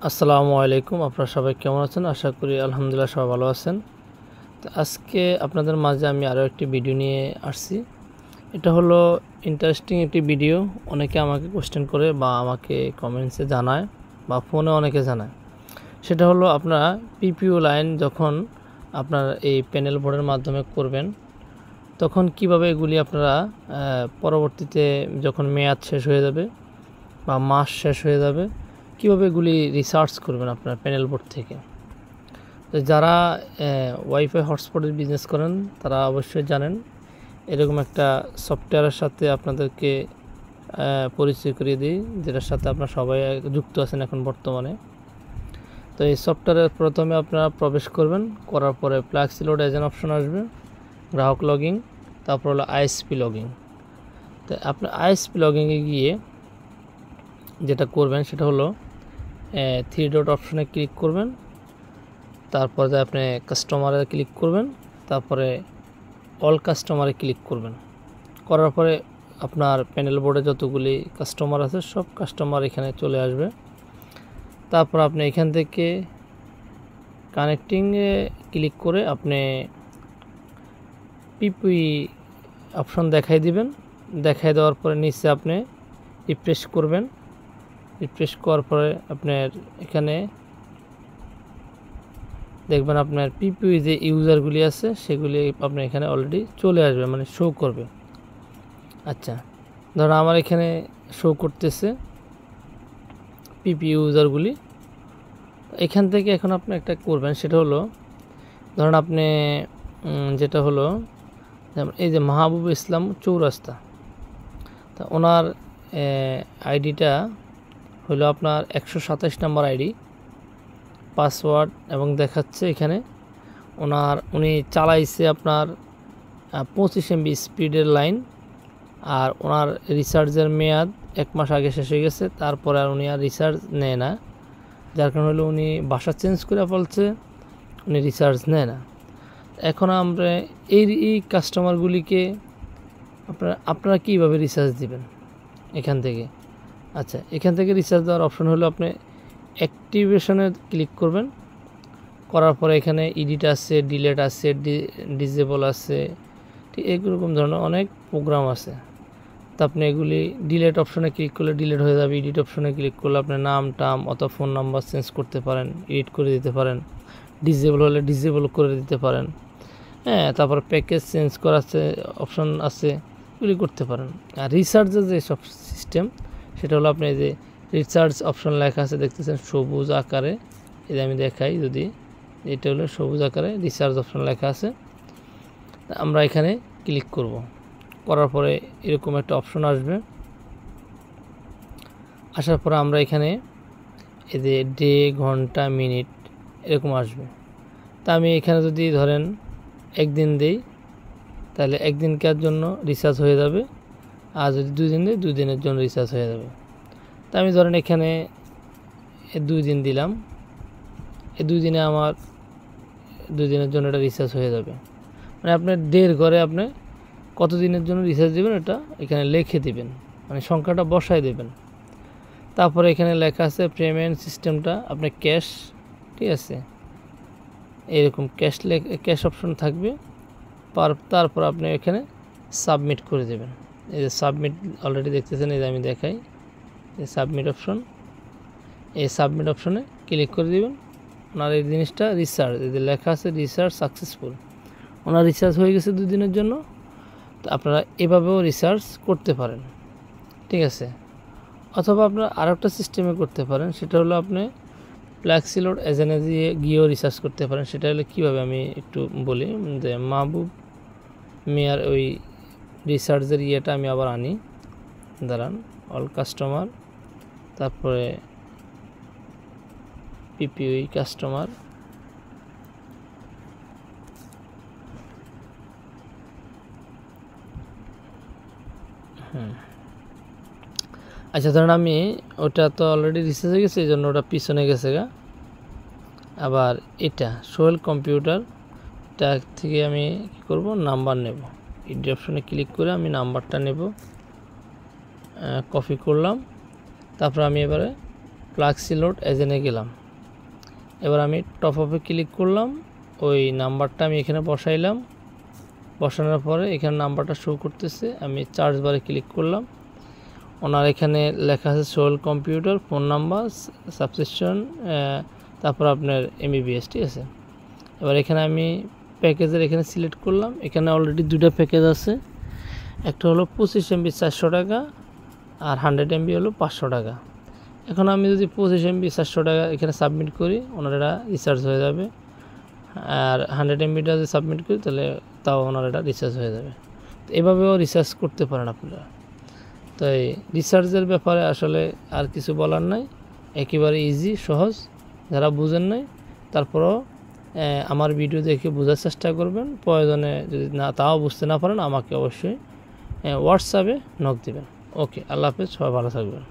আসসালামু আলাইকুম। আপনারা সবাই কেমন আছেন? আশা করি আলহামদুলিল্লাহ সবাই ভালো আছেন। তো আজকে আপনাদের মাঝে আমি আরও একটি ভিডিও নিয়ে আসছি। এটা হলো ইন্টারেস্টিং একটি ভিডিও। অনেকে আমাকে কোশ্চেন করে বা আমাকে কমেন্টসে জানায় বা ফোনে অনেকে জানায়। সেটা হলো আপনারা পিপিইউ লাইন যখন আপনার এই প্যানেল বোর্ডের মাধ্যমে করবেন, তখন কিভাবে এগুলি আপনারা পরবর্তীতে যখন মেয়াদ শেষ হয়ে যাবে বা মাস শেষ হয়ে যাবে, কীভাবে এগুলি রিসার্চ করবেন আপনার প্যানেল বোর্ড থেকে। তো যারা ওয়াইফাই হটস্পটের বিজনেস করেন তারা অবশ্যই জানেন এরকম একটা সফটওয়্যারের সাথে আপনাদেরকে পরিচয় করিয়ে দিই, যেটার সাথে আপনারা সবাই যুক্ত আছেন এখন বর্তমানে। তো এই সফটওয়্যারের প্রথমে আপনারা প্রবেশ করবেন, করার পরে ফ্ল্যাক্সি লোড এজেন্ট অপশন আসবে, গ্রাহক লগিং, তারপর হলো আইএসপি লগিং। তো আপনার আইএসপি লগিংয়ে গিয়ে যেটা করবেন সেটা হলো 3 ডট অপশনে ক্লিক করবেন, তারপরে আপনি কাস্টমারে ক্লিক করবেন, তারপরে অল কাস্টমারে ক্লিক করবেন। করার পরে আপনার প্যানেল বোর্ডে যতগুলি কাস্টমার আছে সব কাস্টমার এখানে চলে আসবে। তারপর আপনি এখান থেকে কানেক্টিংয়ে ক্লিক করে আপনি পিপিই অপশন দেখাই দিবেন। দেখাই দেওয়ার পরে নিচে আপনি রিফ্রেশ করবেন। রিফ্রেশ করার পরে আপনার এখানে দেখবেন আপনার পিপিই যে ইউজারগুলি আছে সেগুলি আপনার এখানে অলরেডি চলে আসবে, মানে শো করবে। আচ্ছা, ধরুন আমার এখানে শো করতেছে পিপিই ইউজারগুলি। এখান থেকে এখন আপনি একটা করবেন, সেটা হলো ধরুন আপনি যেটা হলো যেমন এই যে মাহবুব ইসলাম চৌরাস্তা, তা ওনার আইডিটা হলো আপনার 127 নম্বর আইডি, পাসওয়ার্ড এবং দেখাচ্ছে এখানে উনি চালাইছে আপনার 25 MB স্পিডের লাইন, আর ওনার রিচার্জের মেয়াদ 1 মাস আগে শেষ হয়ে গেছে। তারপরে আর উনি আর রিচার্জ নেয় না, যার কারণে হলো উনি বাসা চেঞ্জ করে ফেলছে, উনি রিচার্জ নেয় না। এখন আমরা এই কাস্টমারগুলিকে আপনারা কীভাবে রিচার্জ দিবেন এখান থেকে। আচ্ছা, এখান থেকে রিচার্জ দেওয়ার অপশন হলো আপনি অ্যাক্টিভেশনে ক্লিক করবেন। করার পরে এখানে এডিট আছে, ডিলেট আছে, ডিজেবল আছে, ঠিক এরকম ধরনের অনেক প্রোগ্রাম আছে। তো আপনি এগুলি ডিলেট অপশনে ক্লিক করলে ডিলেট হয়ে যাবে। এডিট অপশনে ক্লিক করলে আপনি নাম টাম অথবা ফোন নাম্বার চেঞ্জ করতে পারেন, এডিট করে দিতে পারেন। ডিজেবল হলে ডিজেবল করে দিতে পারেন। হ্যাঁ, তারপর প্যাকেজ চেঞ্জ করার অপশন আছে, এগুলি করতে পারেন। আর রিচার্জের যে সব সিস্টেম সেটা হলো আপনি যে রিচার্জ অপশন লেখা আছে দেখতেছেন সবুজ আকারে, এই যে আমি দেখাই যদি, এটা হলো সবুজ আকারে রিচার্জ অপশন লেখা আছে। আমরা এখানে ক্লিক করব, করার পরে এরকম একটা অপশন আসবে। আসার পরে আমরা এখানে এই যে ডে, ঘন্টা, মিনিট এরকম আসবে। তা আমি এখানে যদি ধরেন 1 দিন দেই তাহলে 1 দিনকার জন্য রিচার্জ হয়ে যাবে, আর যদি 2 দিন দিই 2 দিনের জন্য রিচার্জ হয়ে যাবে। তা আমি ধরেন এখানে 2 দিন দিলাম, এই 2 দিনে আমার 2 দিনের জন্য এটা রিচার্জ হয়ে যাবে। মানে আপনার ডের ঘরে আপনি কত দিনের জন্য রিচার্জ দেবেন এটা এখানে লিখে দিবেন, মানে সংখ্যাটা বসায় দেবেন। তারপরে এখানে লেখা আছে পেমেন্ট সিস্টেমটা আপনি ক্যাশ, ঠিক আছে, এরকম ক্যাশ অপশন থাকবে। তারপর আপনি এখানে সাবমিট করে দেবেন। এই যে সাবমিট অলরেডি দেখতেছেন, এই যে আমি দেখাই, এই সাবমিট অপশন, এই সাবমিট অপশনে ক্লিক করে দেবেন। ওনার এই জিনিসটা রিচার্জ, এই যে লেখা আছে রিচার্জ সাকসেসফুল, ওনার রিচার্জ হয়ে গেছে 2 দিনের জন্য। তো আপনারা এভাবেও রিচার্জ করতে পারেন, ঠিক আছে। অথবা আপনারা আরেকটা সিস্টেমে করতে পারেন, সেটা হলো আপনি ফ্ল্যাক্সি লোড এজেন্টে গিয়েও রিচার্জ করতে পারেন। সেটা হলে কীভাবে আমি একটু বলি, যে মাহবুব মিয়ার ওই রিচার্জের ইয়েটা আমি আবার আনি, দাঁড়ান, অল কাস্টমার, তারপরে পিপিই কাস্টমার, আচ্ছা ধরেন আমি ওটা তো অলরেডি রিচার্জ হয়ে গেছে, এই জন্য ওটা পিছনে গেছে গা। আবার এটা সোহেল কম্পিউটারটা থেকে আমি কী করব, নাম্বার নেব। এডি অপশনে ক্লিক করে আমি নাম্বারটা নেব, কপি করলাম। তারপর আমি এবারে ফ্লাক্সি লোড এজেন্টে গেলাম। এবার আমি টপ আপে ক্লিক করলাম, ওই নাম্বারটা আমি এখানে বসাইলাম। বসানোর পরে এখানে নাম্বারটা শো করতেছে, আমি চার্জ বারে ক্লিক করলাম। ওনার এখানে লেখা আছে সোল কম্পিউটার, ফোন নাম্বার, সাবস্ক্রিপশন, তারপর আপনার MBPS, ঠিক আছে। এবার এখানে আমি প্যাকেজের এখানে সিলেক্ট করলাম। এখানে অলরেডি দুটা প্যাকেজ আছে, একটা হলো 25 MB 400 টাকা, আর 100 MB হলো 500 টাকা। এখন আমি যদি 25 MB 400 টাকা এখানে সাবমিট করি, ওনার এটা রিচার্জ হয়ে যাবে। আর 100 MBটা যদি সাবমিট করি তাহলে তাও ওনার এটা রিচার্জ হয়ে যাবে। তো এভাবেও রিচার্জ করতে পারেন আপনারা। তো এই রিচার্জের ব্যাপারে আসলে আর কিছু বলার নাই, একেবারে ইজি সহজ। যারা বুঝেন নাই তারপরও আমার ভিডিও দেখে বোঝার চেষ্টা করবেন। প্রয়োজনে যদি না তাও বুঝতে না পারেন আমাকে অবশ্যই হোয়াটসঅ্যাপে নক দেবেন। ওকে, আল্লাহ হাফেজ, সবাই ভালো থাকবেন।